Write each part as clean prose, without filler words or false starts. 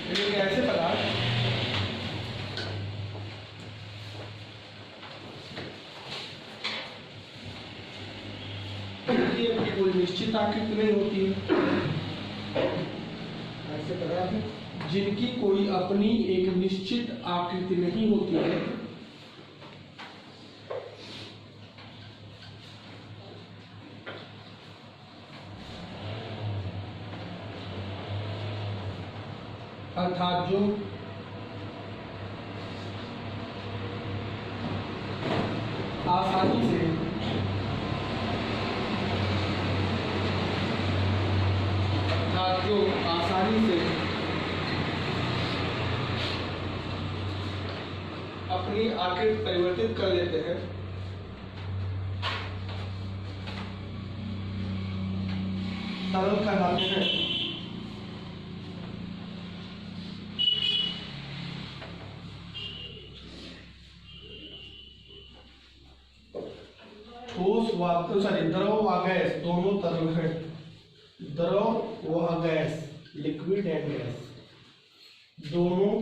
एक ऐसे पदार्थ की अपनी कोई निश्चित आकृति नहीं होती है, ऐसे पदार्थ जिनकी कोई अपनी एक निश्चित आकृति नहीं होती है, अर्थात जो आसानी से अपनी आकृति परिवर्तित कर लेते हैं, तरल कहलाते हैं। ठोस द्रव व गैस दोनों तरल है। द्रव व गैस, लिक्विड एंड गैस दोनों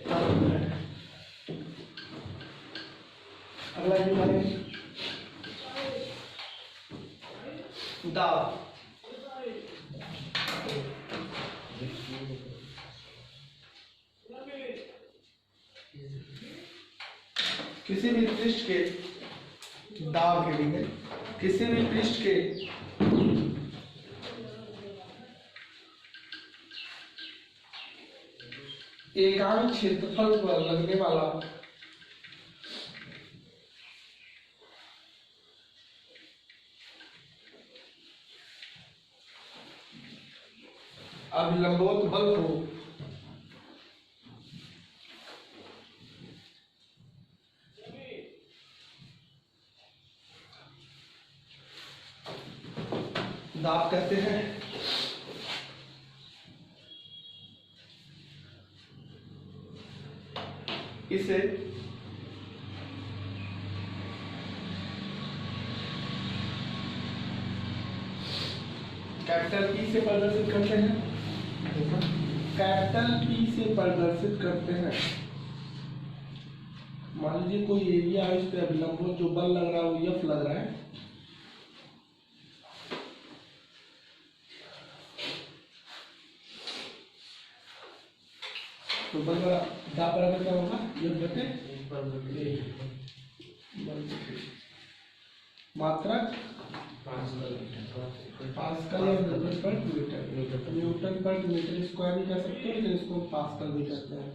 तरल है। अगला दाब। किसी भी पृष्ठ के दाब के लिए किसी भी पृष्ठ के एकांक क्षेत्रफल पर लगने वाला अभिलंबवत बल को दाब कहते हैं। इसे कैपिटल P से प्रदर्शित करते हैं। कैपिटल P से प्रदर्शित करते हैं। मान लीजिए कोई एरिया है, इस पे अभिलंब जो बल लग रहा है वो F लग रहा है। तो बल का दाब बराबर क्या होगा? F बटे मात्रक पास्कल या न्यूटन पर मीटर। न्यूटन पर मीटर स्क्वायर भी कह सकते हैं, लेकिन इसको पास्कल भी कहते हैं।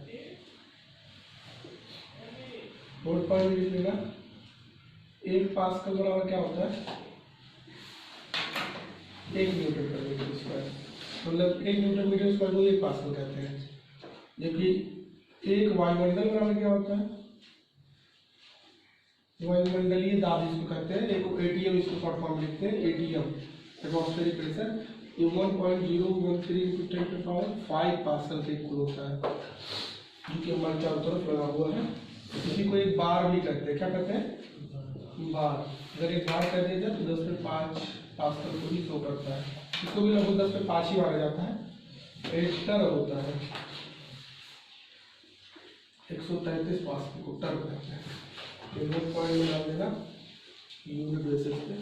नोट पर भी लिखिएगा, एक पास्कल बराबर क्या होता है? 1 न्यूटन पर मीटर स्क्वायर। मतलब 1 न्यूटन मीटर स्क्वायर को 1 पास्कल कहते हैं। जबकि एक वायुमंडल बराबर क्या होता है? वायुमंडलीय दाब इसको कहते हैं। देखो एटीएम इसको शॉर्ट फॉर्म लिखते हैं, एटीएम एटमॉस्फेरिक प्रेशर। ये 1.013 × 10⁵ पास्कल के इक्वल होता है, जो कि हमारे चारों तरफ लगा हुआ है। इसी को एक बार भी कहते हैं। क्या कहते हैं? बार। अगर एक बार कर दिया जाए तो 10⁵ पास्कल को ही शो करता है। इसको भी लगभग 10⁵ ही माना जाता है। एक टर होता है, 133 पास्कल को टर कहते हैं। यूनिट पॉइंट में डाल देना, यूनिट बेसिस पे।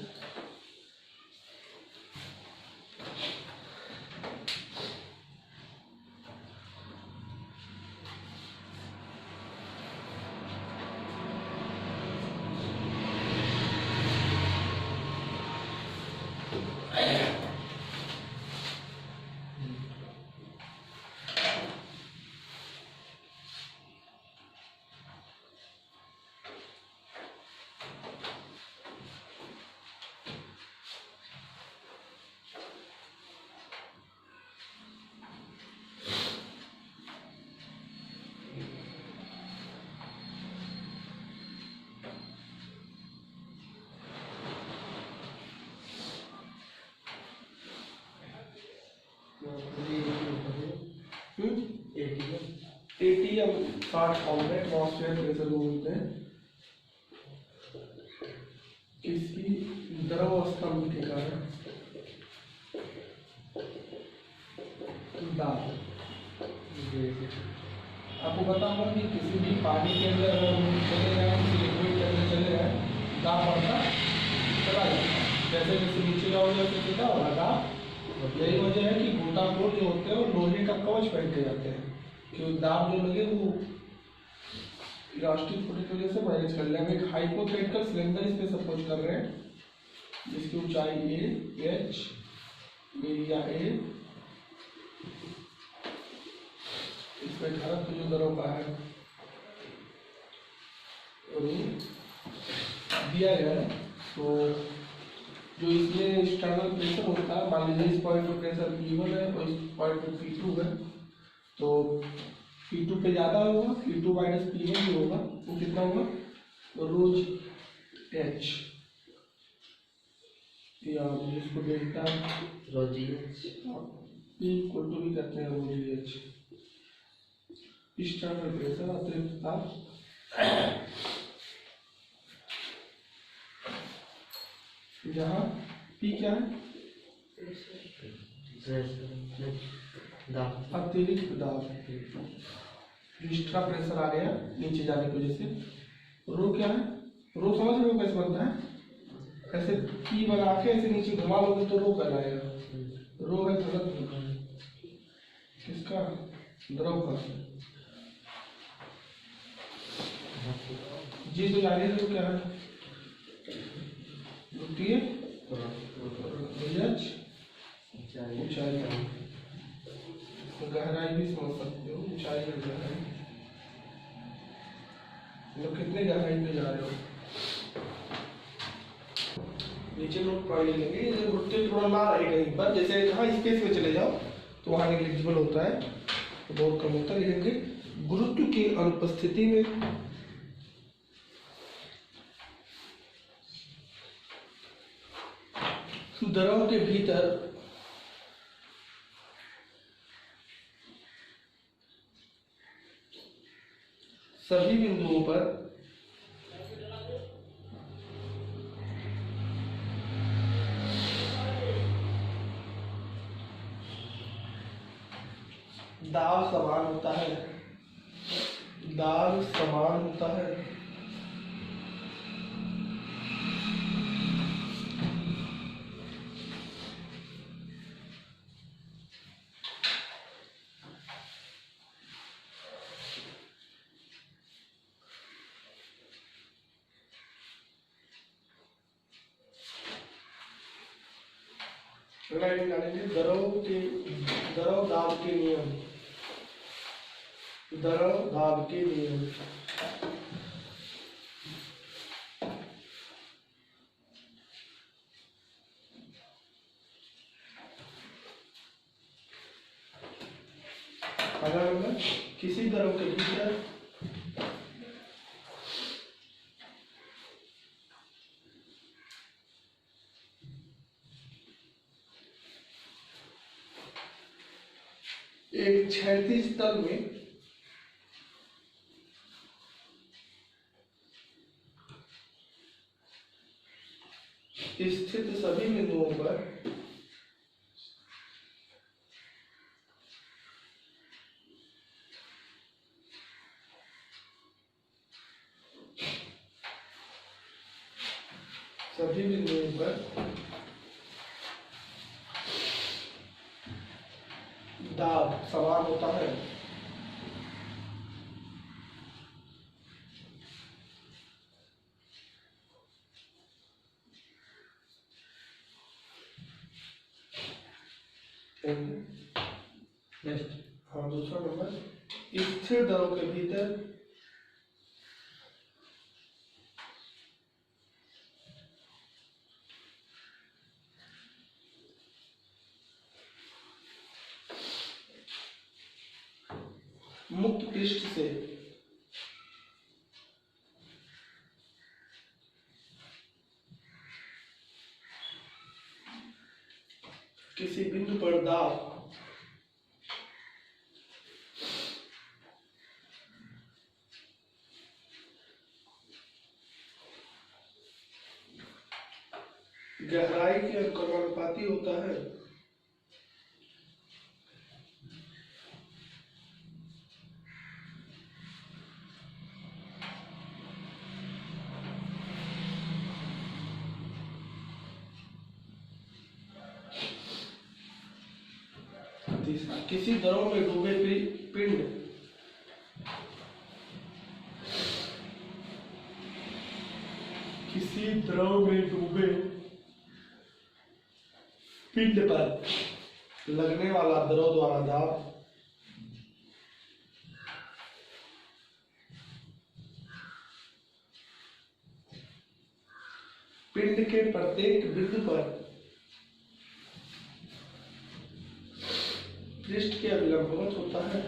एटीएम शॉर्ट फॉर्म में एटमॉस्फेयर प्रेशर को बोलते हैं। किसी द्रव स्तंभ के कारण दाब, आपको पता होगा कि किसी भी पानी के अंदर अगर हम चले जाए, किसी लिक्विड के अंदर चले जाए, दाब बढ़ता चला जाता है। जैसे जैसे नीचे जाओगे वैसे क्या होगा दाब। यही वजह है कि गोताखोर जो होते हैं वो लोहे का कवच पहन के जाते हैं, क्योंकि दाब जो लगे वो इलास्टिक फुटिंग की वजह से मैनेज कर ले। हम एक हाइपोथेटिकल सिलेंडर इस पे सपोज कर रहे हैं जिसकी ऊंचाई ए, एच, एरिया ए, इसमें घनत्व जो द्रव का है दिया गया है। तो जो इसमें एक्सटर्नल प्रेशर होता है, मान लीजिए इस पॉइंट पे प्रेशर P1 है और इस पॉइंट पे P2 है, तो P2 पे ज़्यादा होगा, P2 माइनस P1 जो होगा वो कितना होगा, रोज H, या जिसको डेल्टा रोजी H, P इक्वल टू भी कहते हैं रोज H, एक्सटर्नल प्रेशर अतिरिक्त ताप, जहाँ P क्या है, अतिरिक्त दाब, एक्स्ट्रा प्रेशर आ गया नीचे जाने की वजह से। रो क्या है, रो समझ रहे हो कैसे बनता है, ऐसे P बना के ऐसे नीचे घुमा लोगे तो रो कहलाएगा। रो है घनत्व किसका, द्रव का। जी तो जाने दो क्या है, द्वितीय ऊंचाई, गहराई भी समझ सकते हो, ऊंचाई और गहराई, मतलब कितने गहराई में जा रहे हो। नीचे नोट पॉइंट लेंगे, घुटते थोड़ा ना रहे कहीं पर, जैसे जहाँ स्पेस में चले जाओ तो वहाँ नेग्लिजिबल होता है, तो बहुत कम होता है। लिखेंगे गुरुत्व की अनुपस्थिति में द्रव के भीतर सभी बिंदुओं पर दाब समान होता है, दाब समान होता है। द्रव दाब के नियम, द्रव दाब के नियम। अगर किसी द्रव के भीतर एक क्षैतिज तल में स्थित सभी बिंदुओं पर दाब समान होता है। हाँ, दूसरा नंबर, स्थिर द्रव के भीतर मुक्त पृष्ठ से किसी बिंदु पर दाब गहराई के अनुक्रमानुपाती होता है। तीसरा, किसी द्रव में डूबे पिंड किसी द्रव में डूबे पिंड पर लगने वाला द्रव द्वारा दाब पिंड के प्रत्येक बिंदु पर पृष्ठ के अभिलंबवत होता है।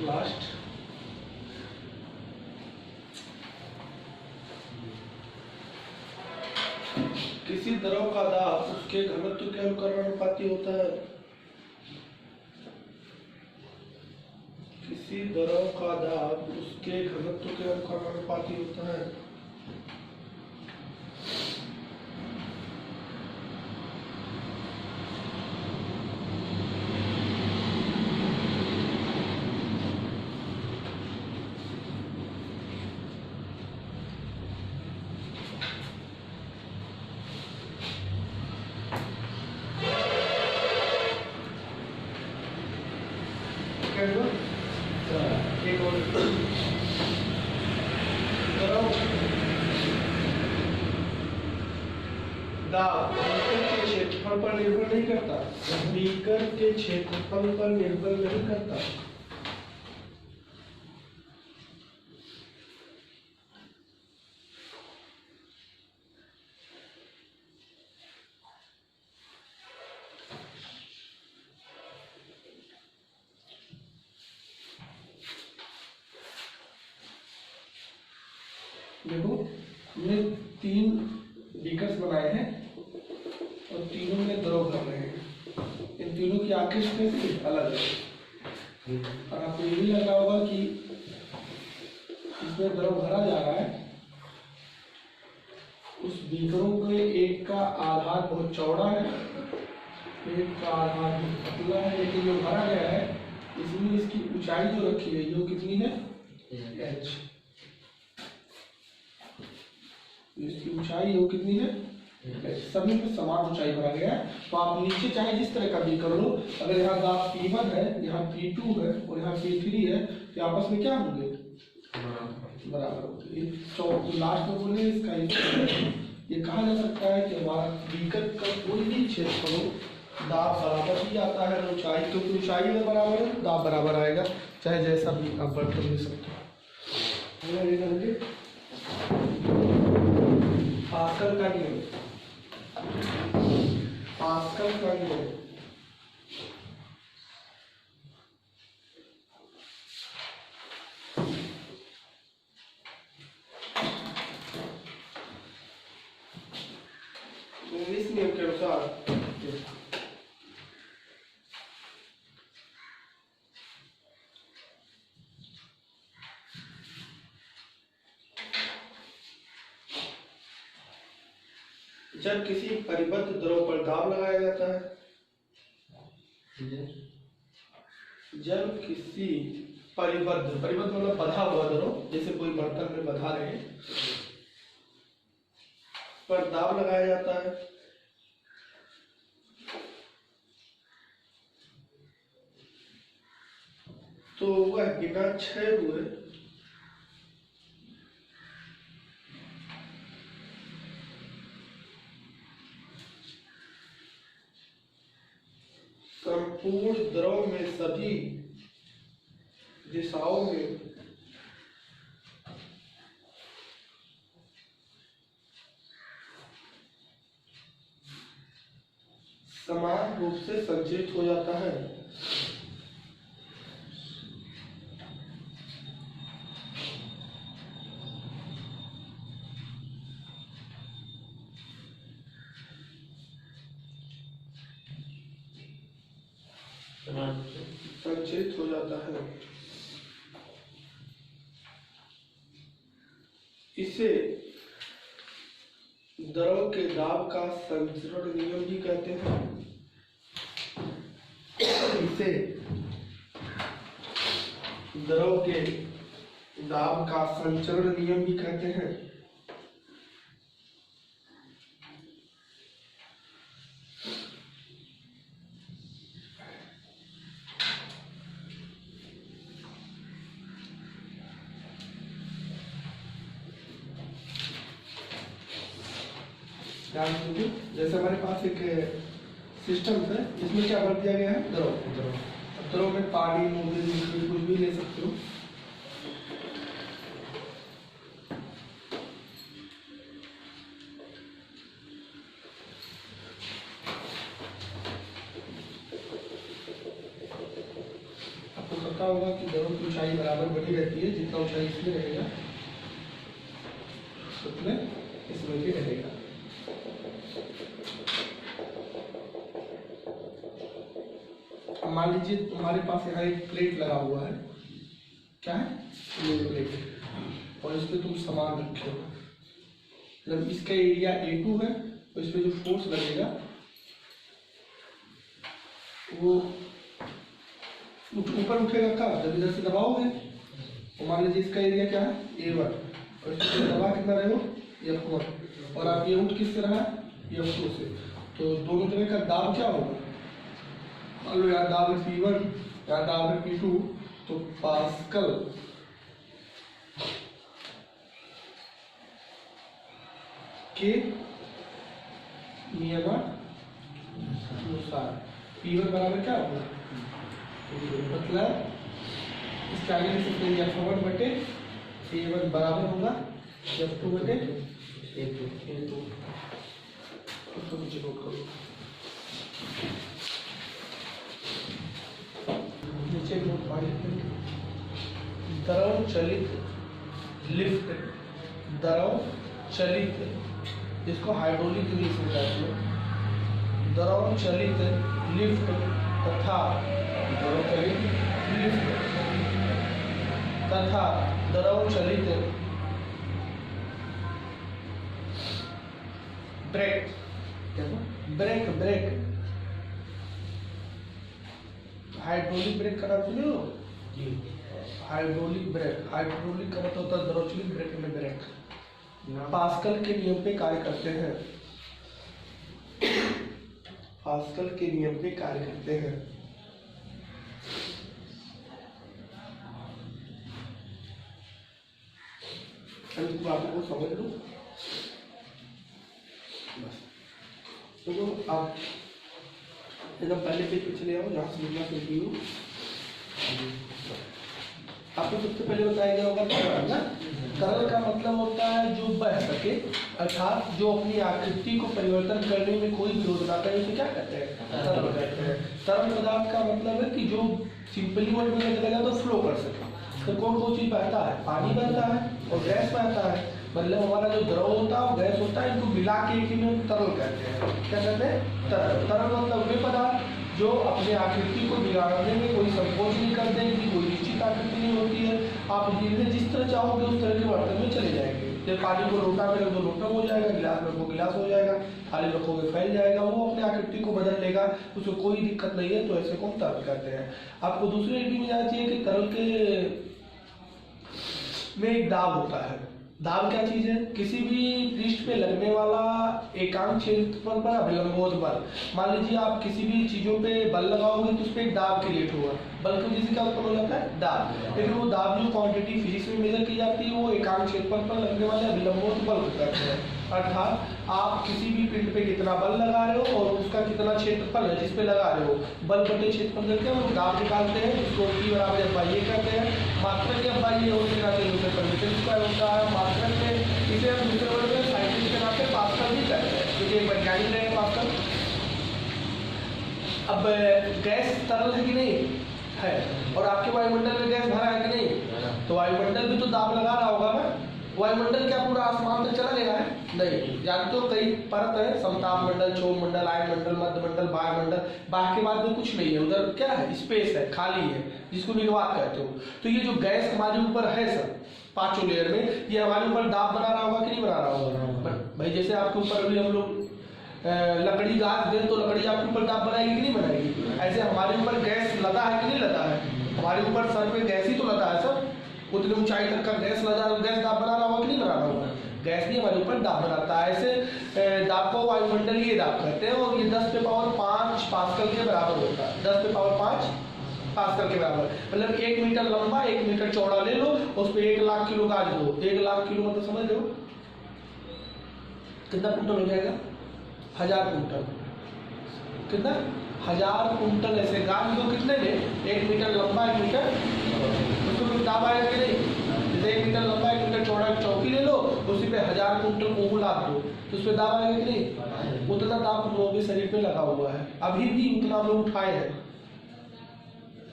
लास्ट, किसी द्रव का दाब उसके घनत्व के अनुक्रमानुपाती होता है। किसी द्रव का दाब उसके घनत्व के अनुक्रमानुपाती होता है। एक और दाब बीकर के क्षेत्रफल पर निर्भर नहीं करता। बीकर के क्षेत्रफल पर निर्भर नहीं करता। देखो, हमने 3 बीकर्स बनाए हैं और तीनों में द्रव भर रहे हैं। इन तीनों की आकृति अलग है और आपको ये भी लगा होगा कि इसमें द्रव भरा जा रहा है। उस बीकरों के एक का आधार बहुत चौड़ा है, एक का आधार बहुत पतला है, लेकिन जो भरा गया है इसमें इसकी ऊंचाई जो रखी गई है वो कितनी है? h। इसकी ऊंचाई वो कितनी है? सभी में समान ऊंचाई भरा गया है। तो आप नीचे चाहे जिस तरह का भी कर लो, अगर यहाँ दाब P1 है, यहाँ P2 है और यहाँ P3 है, तो आपस में क्या होंगे? बराबर होंगे। लास्ट में बोले इसका ये कहा जा सकता है कि हमारा बीकर का कोई भी क्षेत्र हो, दाब बराबर ही आता है ऊंचाई, क्योंकि ऊंचाई में बराबर है, दाब बराबर आएगा, चाहे जैसा भी आप बर्तन ले सकते हो। पास्कल का नियम, पास्कल का नियम इस नियम के अनुसार जब किसी परिबद्ध द्रव पर दाब लगाया जाता है, जब किसी परिबद्ध मतलब बंधा हुआ द्रव, जैसे कोई बर्तन में बंधा रहे, पर दाब लगाया जाता है, तो वह बिना क्षय हुए संपूर्ण द्रव में सभी दिशाओं में समान रूप से संचित हो जाता है। संचरित हो जाता है। इसे द्रव के दाब का संचरण नियम भी कहते हैं। इसे द्रव के दाब का संचरण नियम भी कहते हैं। जैसे हमारे पास एक सिस्टम है, इसमें क्या भर दिया गया है? द्रव। द्रव में पानी, मूवी, लिक्विड कुछ भी ले सकते हो। आपको पता होगा कि द्रव की ऊंचाई बराबर बनी रहती है, जितना ऊंचाई इसमें रहेगा उतने इसमें भी रहेगा। मान लीजिए तुम्हारे पास यहाँ एक प्लेट लगा हुआ है, क्या है? ये प्लेट, और इस पे तुम सामान रखे हो। मतलब इसका एरिया A2 है, और इस पे जो फोर्स लगेगा वो ऊपर उठेगा। कब? जब इधर से दबाओगे। तो मान लीजिए इसका एरिया क्या है? A1, और इसमें दबा कितना रहे हो? F1, और आप ये उठ किससे रहा है? F2 से। तो दोनों तरह का दाब क्या होगा? मान लो यहाँ दाब है P1, यहाँ दाब है P2, तो पास्कल के नियमानुसार P1 बराबर क्या होगा? मतलब इसके आगे लिख सकते हैं F1 बटे A1 बराबर होगा F2 बटे A2। उसको नीचे नोट करो। नीचे नोट पानी द्रव चलित लिफ्ट, द्रव चलित, इसको हाइड्रोलिक इंग्लिश में कहते हैं। द्रव चलित लिफ्ट तथा द्रव चलित लिफ्ट तथा द्रव चलित brake, brake brake hydraulic brake का नाम सुने हो? हाइड्रोलिक ब्रेक, हाइड्रोलिक का मतलब होता है द्रवचलित ब्रेक में ब्रेक, पास्कल के नियम पे कार्य करते हैं। पास्कल के नियम पे कार्य करते हैं। आपको समझ लो बस। तो आप एकदम पहले पेज पे चले आओ, जहाँ से लिखना शुरू हो। आपको सबसे पहले बताया गया होगा तरल ना। तरल का मतलब होता है जो बह सके, अर्थात जो अपनी आकृति को परिवर्तन करने में कोई विरोध ना करे, उसे क्या कहते हैं? तरल कहते हैं। तरल पदार्थ का मतलब है कि जो सिंपली वर्ड में चला जाए तो फ्लो कर सके। तो कौन कौन चीज बहता है? पानी बहता है और गैस बहता है। मतलब हमारा जो द्रव होता है, गैस होता है, इनको मिला के एक ही में तरल कहते हैं। क्या कहते हैं? तरल। तरल मतलब वे पदार्थ जो अपने आकृति को बिगाड़ने में कोई संकोच नहीं करते, इनकी कोई निश्चित आकृति नहीं होती है। आप इन्हें जिस तरह चाहोगे उस तरह के बर्तन में चले जाएंगे। जब पानी को लोटा में रख दो लोटा हो जाएगा, गिलास में रखो गिलास हो जाएगा, थाली रखोगे फैल जाएगा, वो अपने आकृति को बदल लेगा, उसको कोई दिक्कत नहीं है। तो ऐसे को हम तरल कहते हैं। आपको दूसरी एक भी मिलना चाहिए कि तरल के में एक दाब होता है। दाब क्या चीज है? किसी भी पृष्ठ पे लगने वाला एकांक क्षेत्रफल पर अभिलंबोत बल। मान लीजिए आप किसी भी चीजों पे बल लगाओगे तो उस पर एक दाब क्रिएट होगा। बल की वजह से क्या उत्पन्न हो जाता है? दाब। लेकिन वो दाब जो क्वांटिटी फिजिक्स में मेजर की जाती है वो एकांक क्षेत्रफल पर लगने वाले अभिलंबोत बल को कहते हैं। अर्थात आप किसी भी पिंड पे कितना बल लगा रहे हो और उसका कितना क्षेत्रफल है जिस पे लगा रहे हो, बल बटे क्षेत्रफल करके हम दाब निकालते हैं। इसको P बराबर F/A कहते हैं। मात्रक F/A होने के नाते उसमें परमीशन स्क्वायर होता है। मात्रक में इसे हम दूसरे वर्ड में साइंटिस्ट के नाते पास्कल भी कहते हैं, क्योंकि एक वैज्ञानिक है पास्कल। अब गैस तरल है कि नहीं है, और आपके वायुमंडल में गैस भरा है कि नहीं, तो वायुमंडल भी तो दाब लगा रहा होगा ना। वायुमंडल क्या पूरा आसमान तक चला गया है? नहीं, या तो कई परत है, समताप मंडल, क्षोभ मंडल, आयन मंडल, मध्य मंडल, बाह्य मंडल, बाह्य के बाद में कुछ नहीं है, उधर क्या है, स्पेस है, खाली है, जिसको निर्वात कहते हो। तो ये जो गैस हमारे ऊपर है सर पांचों लेयर में, ये हमारे ऊपर दाब बना रहा होगा कि नहीं बना रहा होगा? भाई जैसे आपके ऊपर अभी हम लोग लकड़ी गाज दें तो लकड़ी आपके ऊपर दाब बनाएगी कि नहीं बनाएगी? ऐसे हमारे ऊपर गैस लदा है कि नहीं लदा है? हमारे ऊपर सर पे गैस ही तो लदा है सर, उतनी ऊंचाई तक का गैस लदा, गैस दाब बना रहा होगा कि नहीं बना रहा होगा? गैस भी हमारे ऊपर दाब बनाता है। ऐसे दाब को वायुमंडलीय दाब कहते हैं, और ये 10 पे पावर 5 पास्कल के बराबर होता है। 10 पे पावर 5 पास्कल के बराबर, मतलब 1 मीटर लंबा 1 मीटर चौड़ा ले लो, उस पर 1 लाख किलो गाज दो। 1 लाख किलो मतलब समझ लो कितना कुंटल हो जाएगा? 1000 कुंटल। कितना? 1000 कुंटल ऐसे गाज दो। कितने में? 1 मीटर लंबा 1 मीटर, उसमें दाब आएगा कि नहीं? जैसे 1 मीटर लंबा 1 मीटर चौड़ा एक चौकी ले लो, उसी पे 1000 कुंटल को लाद दो, तो उस पर दाब आएगा कि नहीं? उतना दाब हम लोगों के शरीर पे लगा हुआ है, अभी भी उतना हम लोग उठाए हैं,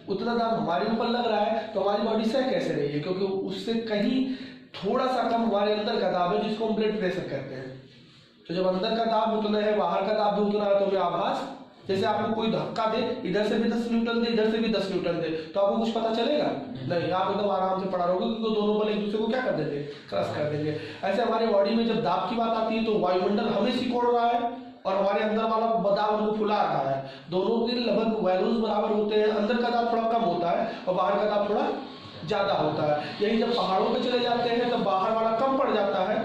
उतना दाब हमारे ऊपर लग रहा है, तो हमारी बॉडी सह कैसे रही है? क्योंकि उससे कहीं थोड़ा सा कम हमारे अंदर का दाब है, जिसको हम ब्लड प्रेशर कहते हैं। तो जब अंदर का दाब उतना है, बाहर का दाब भी उतना है, तो हमें आभास, जैसे आपको कोई धक्का दे, इधर से भी 10 न्यूटन दे, इधर से भी 10 न्यूटन दे, तो आपको कुछ पता चलेगा नहीं, आप एकदम आराम से पड़ा रहोगे, क्योंकि दोनों बल एक दूसरे को क्या कर देंगे? क्रश कर देंगे। ऐसे हमारी बॉडी में जब दाब की बात आती है, तो वायुमंडल हमें सिकोड़ रहा है और हमारे अंदर वाला दाब हमको फुला रहा है। दोनों के लगभग वैल्यूज बराबर होते हैं, अंदर का दाब थोड़ा कम होता है और बाहर का दाब थोड़ा ज्यादा होता है। यही जब पहाड़ों पे चले जाते हैं तो बाहर वाला कम पड़ जाता है,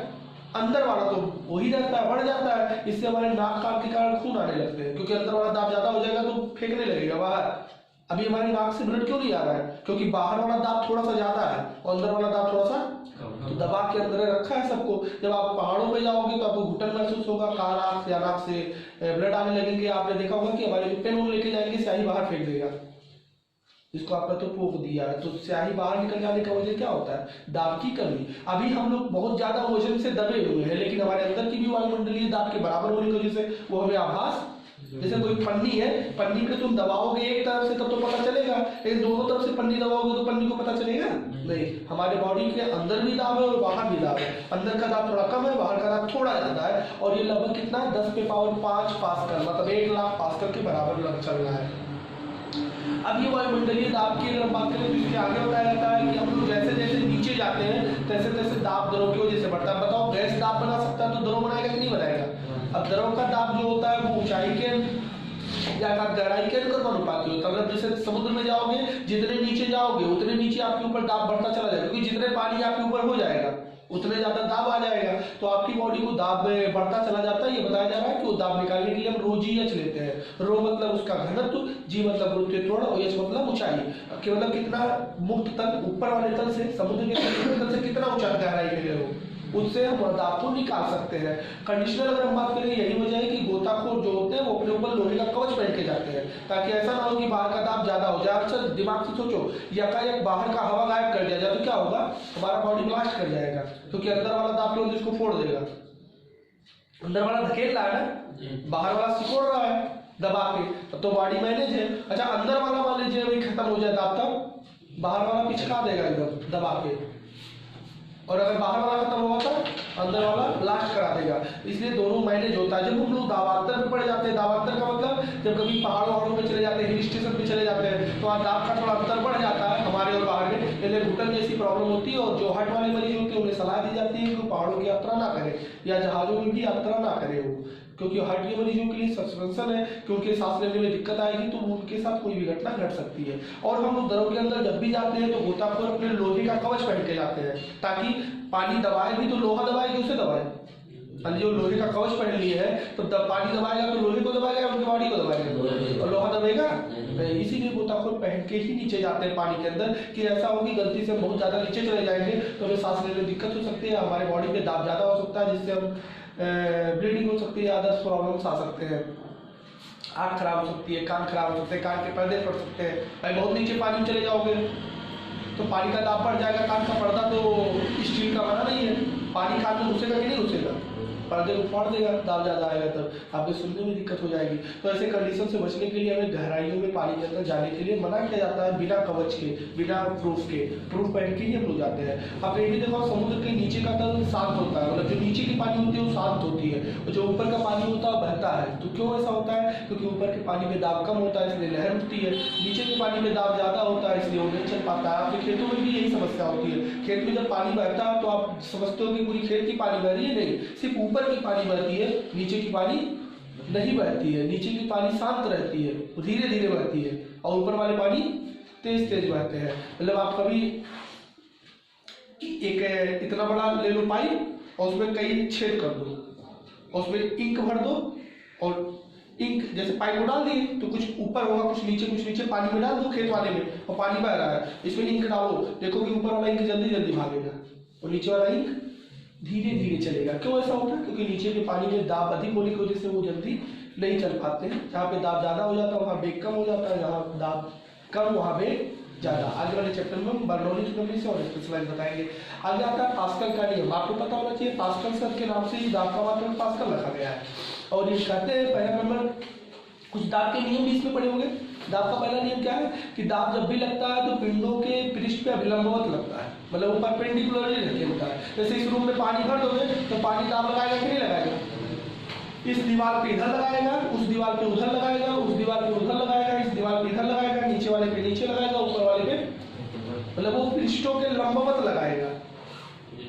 अंदर वाला तो वही रहता है, बढ़ जाता है। इससे हमारे नाक कान के कारण खून आने लगते हैं, क्योंकि अंदर वाला दाब ज्यादा हो जाएगा तो फेंकने लगेगा बाहर। अभी हमारी नाक से ब्लड क्यों नहीं आ रहा है? क्योंकि बाहर वाला दाब थोड़ा सा ज्यादा है और अंदर वाला दाब थोड़ा सा, तो दबा के अंदर रखा है सबको। जब आप पहाड़ों पे जाओगे तो आपको घुटन महसूस होगा, कान आंख या नाक से ब्लड आने लगेंगे। आपने देखा होगा कि हमारे पेन लेके जाएंगे, स्याही बाहर फेंक देगा, जिसको आपने तो पोक दिया है, तो स्याही बाहर निकल जाने का वजह क्या होता है? दाब की कमी। अभी हम लोग बहुत ज्यादा वजन से दबे हुए हैं, लेकिन हमारे अंदर की भी वायुमंडलीय दाब के बराबर होने की वजह से वो हमें आभास, जैसे कोई पन्नी है, पन्नी पे तुम दबाओगे एक तरफ से तब तो पता चलेगा, लेकिन दोनों तरफ से पन्नी दबाओगे तो पन्नी को पता चलेगा नहीं। हमारे बॉडी के अंदर भी दाब है और बाहर भी दाब है। अंदर का दाब थोड़ा कम है, बाहर का दाब थोड़ा ज्यादा है, और ये लगभग कितना है? 10 पे पावर 5 पास्कल, मतलब 1 लाख पास्कल के बराबर चल रहा है। अब ये वायुमंडलीय दाब की अगर हम बात करें तो इसके आगे बताया जाता है कि हम लोग जैसे जैसे नीचे जाते हैं तैसे तैसे दाब दरों की वजह से बढ़ता है। बताओ, गैस दाब बना सकता है तो दरों बनाएगा कि नहीं बनाएगा? अब दरों का दाब जो होता है वो ऊंचाई के या गहराई के अनुपाती होता है। अगर जैसे समुद्र में जाओगे, जितने नीचे जाओगे उतने नीचे आपके ऊपर दाब बढ़ता चला जाएगा, क्योंकि जितने पानी आपके ऊपर हो जाएगा उतने ज्यादा दाब आ जाएगा, तो आपकी बॉडी को दाब बढ़ता चला जाता है। ये बताया जा रहा है कि वो दाब निकालने के लिए हम रो GH लेते हैं। रो मतलब उसका घनत्व, जी मतलब गुरुत्वीय त्वरण और H मतलब ऊंचाई, कि मतलब कितना मुक्त तल, ऊपर वाले तल से, समुद्र के तल से कितना ऊंचा गहराई में है वो, उससे हम दाब को निकाल सकते हैं। कंडीशनर अगर हम बात करें, यही वजह है कि गोताखोर जो होते हैं वो अपने ऊपर लोहे का कवच पहन के जाते हैं, ताकि ऐसा ना हो कि बाहर का दाब ज्यादा हो जाए। अच्छा दिमाग से सोचो, यकायक बाहर का हवा गायब कर दिया जाए तो क्या होगा? हमारा बॉडी ब्लास्ट कर जाएगा, क्योंकि अंदर वाला दाब तो इसको फोड़ देगा। अंदर वाला धकेल रहा है ना, बाहर वाला सिकोड़ रहा है दबा के, तो बॉडी मैनेज है। अच्छा अंदर वाला मान लीजिए वही खत्म हो जाए दाब, तब बाहर वाला पिचका देगा एकदम दबा के, और अगर बाहर वाला खत्म हुआ था अंदर वाला ब्लास्ट करा देगा। इसलिए दोनों मैनेज होता है। जब हम लोग दाबांतर में पड़ जाते हैं, दाबांतर का मतलब जब कभी पहाड़ों वहाड़ों पे चले जाते हैं, हिल स्टेशन पे चले जाते हैं, तो वहाँ दाब का थोड़ा अंतर बढ़ जाता है हमारे और बाहर में, इसलिए घुटन जैसी प्रॉब्लम होती है। और जो हार्ट वाले मरीज होते हैं उन्हें सलाह दी जाती है कि पहाड़ों की यात्रा ना करें या जहाजों में भी यात्रा ना करें वो, क्योंकि हार्ट के मरीजों के लिए सस्पेंशन है कि उनके सांस लेने में दिक्कत आएगी, तो उनके साथ कोई भी घटना घट सकती है। और हम लोग दरों के अंदर जब भी जाते हैं तो गोताखोर अपने लोहे का कवच पहन के जाते हैं, ताकि पानी दबाए भी तो लोहा दबाए कि उसे दबाए। जो लोहे का कवच पहन लिए है तो पानी दबाएगा तो लोहे को दबाएगा, उनकी बॉडी को दबाएगा, और लोहा दबेगा। इसीलिए गोताखोर पहन के ही नीचे जाते हैं पानी के अंदर, कि ऐसा हो कि गलती से बहुत ज्यादा नीचे चले जाएंगे तो हमें सांस लेने में दिक्कत हो सकती है, हमारे बॉडी पे दाब ज्यादा हो सकता है, जिससे हम ब्लीडिंग हो सकती है, अदर्स प्रॉब्लम्स आ सकते हैं, आँख खराब हो सकती है, कान खराब हो सकते हैं, कान के पर्दे फट सकते हैं। भाई बहुत नीचे पानी में चले जाओगे तो पानी का दाब बढ़ जाएगा, कान का पर्दा तो स्टील का बना नहीं है, पानी कान में घुसेगा कि नहीं घुसेगा? पर्दे को फाड़ देगा, दाब ज़्यादा आएगा तब आपके सुनने में दिक्कत हो जाएगी। तो ऐसे कंडीशन से बचने के लिए हमें गहराइयों में पानी के अंदर जाने के लिए मना किया जाता है, बिना कवच के, बिना प्रूफ पहन के ही हम लोग जाते हैं। आपने ये भी देखा समुद्र के नीचे का तल शांत होता है, मतलब जो नीचे की पानी होती है वो शांत होती है, और जो ऊपर का पानी होता है बहता है। तो क्यों ऐसा होता है? क्योंकि ऊपर के पानी में दाब कम होता है इसलिए लहर उठती है, नीचे के पानी में दाब ज़्यादा होता है इसलिए वो नहीं चल पाता है। आपके खेतों में भी यही समस्या होती है। खेत में जब पानी बहता है तो आप समझते हो कि पूरी खेत की पानी बह रही है, नहीं, सिर्फ ऊपर की पानी बहती है, नीचे की पानी नहीं बहती है। नीचे की पानी शांत रहती है, धीरे धीरे बहती है, और ऊपर वाले पानी तेज तेज बहते हैं। मतलब आप कभी एक इतना बड़ा ले लो पाइप और उसमें कई छेद कर दो, और उसमें इंक भर दो, और इंक जैसे पाइप को डाल दिए तो कुछ ऊपर होगा, कुछ नीचे पानी में डाल दो खेत वाले में, और पानी बह रहा है, इसमें इंक डालो, देखो कि ऊपर वाला इंक जल्दी जल्दी भागेगा और नीचे वाला इंक धीरे धीरे चलेगा। क्यों ऐसा होता है? क्योंकि नीचे के पानी में दाब अधिक होने की वजह से वो जल्दी नहीं चल पाते हैं। जहाँ पे दाब ज़्यादा हो जाता है वहाँ बेग कम हो जाता है, जहाँ दाब कम वहाँ बेग ज़्यादा। आगे वाले चैप्टर में हम बर्नौली थ्योरम से और स्पेशलाइज बताएंगे। आगे आता है पास्कल का नियम। आपको पता होना चाहिए पास्कल सर के नाम से ही दाब का मात्रक पास्कल रखा गया है। और ये कहते हैं पहला नंबर, कुछ दाब के नियम भी इसमें पड़े होंगे। दाब का पहला नियम क्या है कि दाब जब भी लगता है तो पिंडों के पृष्ठ पे अभिलंबवत लगता है, मतलब वो परपेंडिकुलरली रखे होता है। जैसे इस रूम में पानी भर दोगे तो पानी दाब लगाएगा कि नहीं लगाएगा? इस दीवार पे इधर लगाएगा, उस दीवार पे उधर लगाएगा, उस दीवार पे उधर लगाएगा, इस दीवार पे इधर लगाएगा, नीचे वाले पे नीचे लगाएगा, ऊपर वाले पे, मतलब वो पृष्ठों के लंबवत लगाएगा।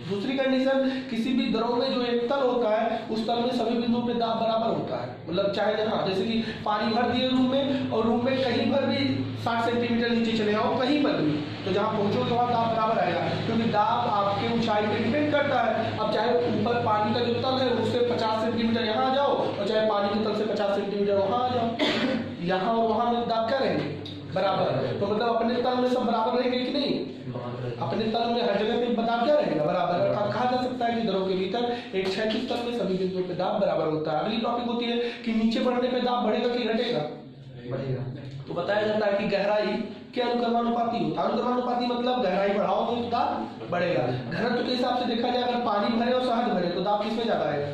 दूसरी कंडीशन, किसी भी द्रव में जो एक तल होता है उस तल में सभी बिंदुओं पे दाब बराबर होता है। मतलब चाहे जहाँ, जैसे कि पानी भर दिए रूम में, और रूम में कहीं पर भी 60 सेंटीमीटर नीचे चले जाओ कहीं पर भी, तो जहाँ पहुँचोगे वहाँ दाब बराबर आएगा, क्योंकि दाब आपके ऊंचाई पे डिपेंड करता है। अब चाहे ऊपर पानी का जो तल है उससे 50 सेंटीमीटर यहाँ आ जाओ, और चाहे पानी के तल से 50 सेंटीमीटर वहाँ आ जाओ, यहाँ और वहाँ में दाब क्या रहेंगे? बराबर। तो मतलब अपने तल में सब बराबर रहेंगे कि नहीं? अपने तल में हर जगह पे दाब क्या रहेगा? बराबर। अर्थात कहा जा सकता है कि द्रव के भीतर एक क्षैतिज तल में सभी बिंदुओं पे दाब बराबर होता है। अगली टॉपिक होती है कि नीचे बढ़ने पे दाब बढ़ेगा कि घटेगा? बढ़ेगा। तो बताया जाता है कि गहराई के अनुक्रमानुपाती होता है। अनुक्रमानुपाती मतलब गहराई बढ़ाओगे तो दाब बढ़ेगा। घनत्व के हिसाब से देखा जाए, अगर पानी भरे और शहद भरे तो दाब किसमें ज्यादा आएगा?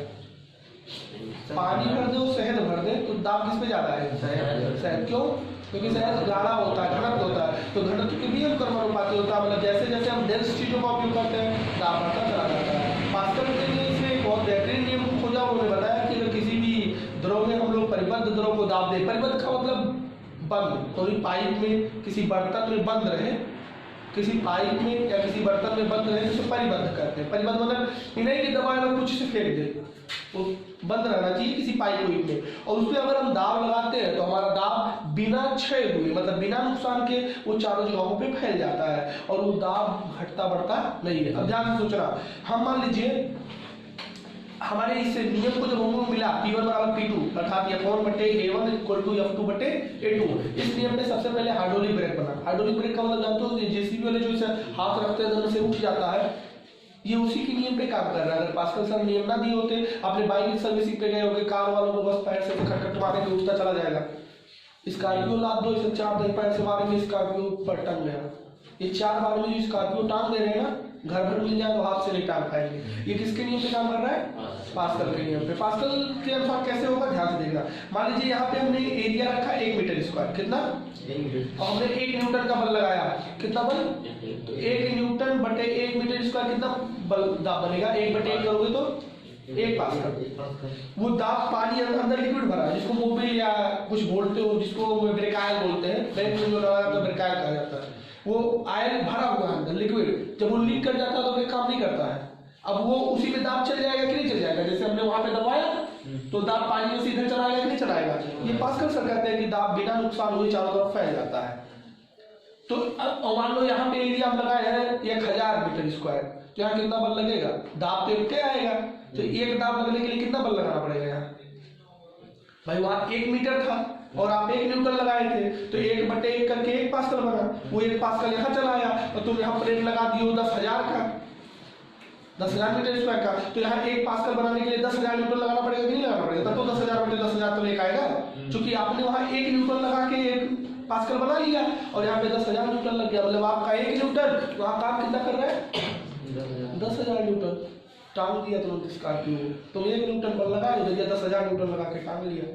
पानी भर दे और शहद भर दे तो दाब किसमें ज्यादा आएगा? शहद। क्यों? क्योंकि शहद गाढ़ा होता है, घनत्व होता है, तो घनत्व के भी अनुक्रमानुपाती होता है। मतलब जैसे जैसे हम डेंस चीजों का उपयोग करते हैं दाब बढ़ता चला जाता है। पास्कल के लिए इसमें एक बहुत बेहतरीन नियम खोजा, उन्होंने बताया कि अगर किसी भी द्रव में हम लोग परिबद्ध द्रव को दाब दें, परिबद्ध का मतलब बंद, कोई पाइप में किसी बर्तन में बंद रहे, किसी पाइप में या किसी बर्तन में बंद रहे तो परिबद्ध करते हैं। परिबद्ध मतलब नहीं कि दबाए और कुछ से फेंक दे, वो बंद रहना चाहिए किसी पाइप में, और उसमें अगर हम दाब लगाते हैं तो हमारा दाब बिना क्षय हुए, मतलब बिना नुकसान के वो चारों जगहों पे फैल जाता है, और वो दाब घटता बढ़ता नहीं है। अब ध्यान से सोचना, हम मान लीजिए हमारे इस नियम को जब हमको मिला P1 बराबर P2 अर्थात F1/A1 = F2/A2, इस नियम में सबसे पहले हाइड्रोलिक ब्रेक बना। हाइड्रोलिक ब्रेक का मतलब जानते हो, जेसीबी वाले जो इसे हाथ रखते हैं अंदर से उठ जाता है, ये उसी के नियम पे काम कर रहा है। अगर पास्कल सर नियम ना दिए होते, आपने बाइक की सर्विसिंग पे गए होगे, कार वालों को बस पैर से खटखट मारेंगे उठता चला जाएगा। स्कॉर्पियो लाद दो, इसे 4 दिन पैर से मारेंगे, स्कॉर्पियो पर टंग गया। ये 4 बार में जो स्कॉर्पियो टांग दे रहे हैं ना, घर भर मिल जाए तो हाथ से नहीं टांग पाएंगे। ये किसके नियम पे काम कर रहा है? पास्कल के नियम पे। पास्कल के अनुसार कैसे होगा ध्यान से देखना। मान लीजिए यहाँ पे हमने एरिया रखा 1 मीटर स्क्वायर, कितना? 1 मीटर, और हमने 1 न्यूटन का बल लगाया, कितना बल? तो 1 न्यूटन बटे 1 मीटर स्क्वायर कितना बल दाब बनेगा? 1/1 करोगे तो 1 पास्कल। वो दाब पानी अंदर लिक्विड भरा है, जिसको मोबिल या कुछ बोलते हो, जिसको ब्रेकायल बोलते हैं, बैंक में जो लगाया तो ब्रेकायल कहा जाता है, वो आयल भरा हुआ है अंदर लिक्विड, जब वो लीक कर जाता है तो फिर काम नहीं करता है। अब वो उसी में दाब चल जाएगा कि नहीं चल जाएगा? जैसे हमने वहां पे दबाया तो दाब पानी में सीधे चलाएगा कि नहीं चलाएगा? ये पास्कल सर कहते हैं कि दाब बिना नुकसान हुए चारों तरफ फैल जाता है। तो अब मान लो यहाँ पे एरिया हम लगाए हैं 1000 मीटर स्क्वायर, तो यहाँ कितना बल लगेगा? दाब तो एक आएगा, तो एक दाब लगने के लिए कितना बल लगाना पड़ेगा? यहाँ भाई वहां 1 मीटर था और आप 1 न्यूटन लगाए थे, तो 1/1 करके 1 पास्कल बना। वो 1 पास्कल यहाँ चला आया और तुम यहाँ प्लेट लगा दियो 10,000 का, 10,000 मीटर स्क्वायर का, तो यहाँ 1 पास्कल बनाने के लिए 10,000 न्यूटन लगाना पड़ेगा कि नहीं लगाना पड़ेगा? तब तो 10,000/10,000 तो एक आएगा, क्योंकि आपने वहाँ 1 न्यूटन लगा के 1 पास्कल बना लिया और यहाँ पे 10,000 न्यूटन लग गया। मतलब आपका 1 न्यूटन वहाँ काम कितना कर रहा है? 10,000 न्यूटन। टांग दिया तुरंत स्कॉर्पियो को। तुम 1 न्यूटन बल लगा दो, भैया 10,000 न्यूटन लगा के टांग लिया।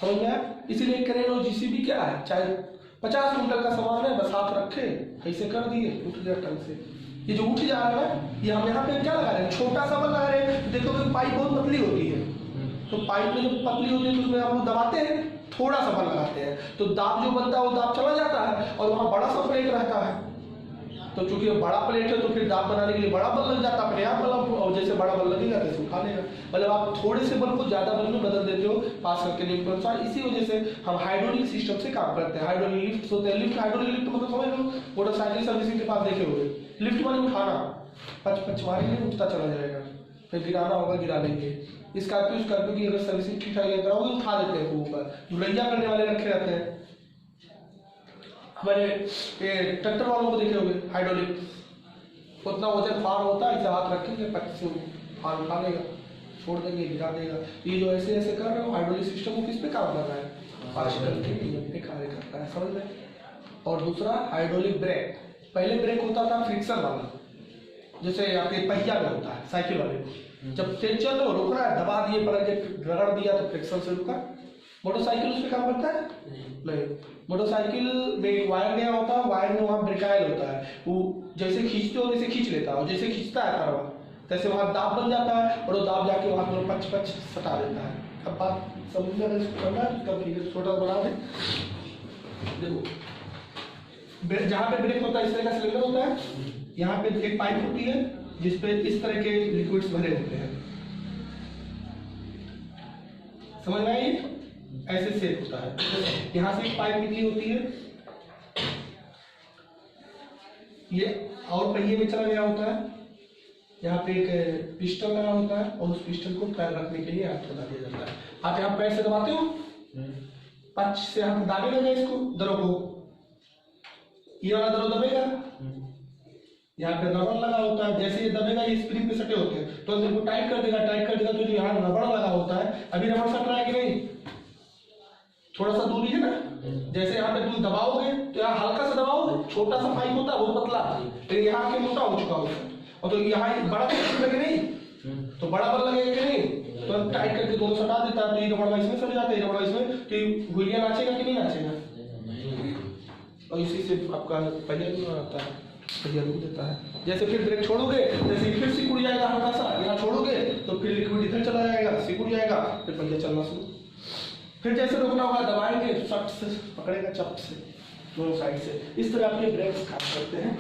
समझ में आया? इसीलिए क्रेन और जीसीबी क्या है, चाहे 50 कुंटल का सामान है, बस हाथ रखे ऐसे कर दिए, उठ गया टंग से। ये जो उठ जा रहा है ये हम यहाँ पे क्या लगा रहे हैं, छोटा सा बल लगा रहे हैं। देखोगे पाइप बहुत पतली होती है, तो पाइप में जब पतली होती है तो उसमें हम लोग दबाते हैं, थोड़ा सा बल लगाते हैं, तो दाब जो बनता है वो दाब चला जाता है, और वहाँ बड़ा सा प्लेट रहता है। तो चूंकि बड़ा प्लेट है तो फिर दाब बनाने के लिए बड़ा बल लग जाता है अपने आप, बल, और जैसे बड़ा बल लगेगा वैसे उठा लेगा। मतलब आप थोड़े से बल को ज्यादा बल में बदल देते हो पास करके नियम के अनुसार। इसी वजह से हम हाइड्रोलिक सिस्टम से काम करते हैं। हाइड्रोलिक लिफ्ट होते हैं, लिफ्ट हाइड्रोलिक लिफ्ट मतलब समझ लो मोटरसाइकिल सर्विसिंग के पास देखे होंगे, लिफ्ट माने उठाना, पच मारेंगे उठता चला जाएगा, फिर गिराना होगा गिरा लेंगे। स्कॉर्पियो की अगर सर्विसिंग ठीक ठाक कराओगे उठा देते हैं ऊपर, धुलैया करने वाले रखे रहते हैं। हमारे ये ट्रैक्टर वालों को देखे होंगे हाइड्रोलिक, उतना वजन फार होता है, इसे हाथ रखेंगे 25 फार उठा लेगा, छोड़ देंगे गिरा देगा। ये जो ऐसे ऐसे कर रहे हो हाइड्रोलिक सिस्टम वो किस पे काम कर रहा है, पार्टिकल के नियम पे कार्य करता है। समझ में? और दूसरा हाइड्रोलिक ब्रेक, पहले ब्रेक होता था फ्रिक्शन वाला, जैसे आपके पहिया में होता है साइकिल वाले को, जब तेज चल रहे हो रोक रहा है, दबा दिए पर रगड़ दिया तो फ्रिक्शन से रुका। मोटरसाइकिल उस पर काम करता है नहीं, मोटरसाइकिल में एक वायर गया होता है, वायर में वहाँ ब्रेकाइल होता है, वो जैसे खींचते हो वैसे खींच लेता है, जैसे खींचता है कारवा तैसे वहाँ दाब बन जाता है, और वो दाब जाके वहाँ पर पच पच सटा देता है। अब बात समझ में करना है, उसका फिगर छोटा बना दे। देखो जहाँ पे ब्रेक होता है इस तरह का सिलेंडर होता है, यहाँ पे एक पाइप होती है जिसपे इस तरह के लिक्विड्स भरे होते हैं। समझ में आई? ऐसे सेट होता है, यहाँ से एक पाइप निकली होती है, ये और पहिए में चला गया होता है, यहाँ पे एक पिस्टन लगा होता है, और उस पिस्टन को पैर रखने के लिए हाथ लगा दिया जाता है। आप यहाँ पैर से दबाते हो, पच से हाथ दाबेगा इसको, दरों को, ये वाला दरो दबेगा, यहाँ पे रबड़ लगा होता है, जैसे ये दबेगा ये स्प्रिंग पे सटे होते हैं, तो इनको टाइट कर देगा, तो जो यहाँ रबड़ लगा होता है, अभी रबड़ सट रहा है कि नहीं, थोड़ा सा दूरी है ना, जैसे यहाँ पे तुम दबाओगे तो यहाँ हल्का सा दबाओगे, छोटा सा पाइप होता है बहुत पतला, लेकिन यहाँ के मोटा हो चुका होता है, और तो यहाँ बड़ा लगे नहीं, तो बड़ा बल लगेगा कि नहीं, तो टाइट करके दोनों सटा देता है, तो ये रबड़ इसमें सट जाता है, रबड़ इसमें, तो गुलिया नाचेगा कि नहीं नाचेगा, और इसी से आपका पहिया भी आता है, पहिया रुक देता है। जैसे फिर ब्रेक छोड़ोगे जैसे फिर सिकुड़ जाएगा हल्का सा, यहाँ छोड़ोगे तो फिर लिक्विड इधर चला जाएगा, सिकुड़ जाएगा, फिर पहिया चलना शुरू। फिर जैसे रोकना होगा दबाएंगे, सट से पकड़ेगा, चप से दोनों साइड से, इस तरह आपके ब्रेक्स काम करते हैं।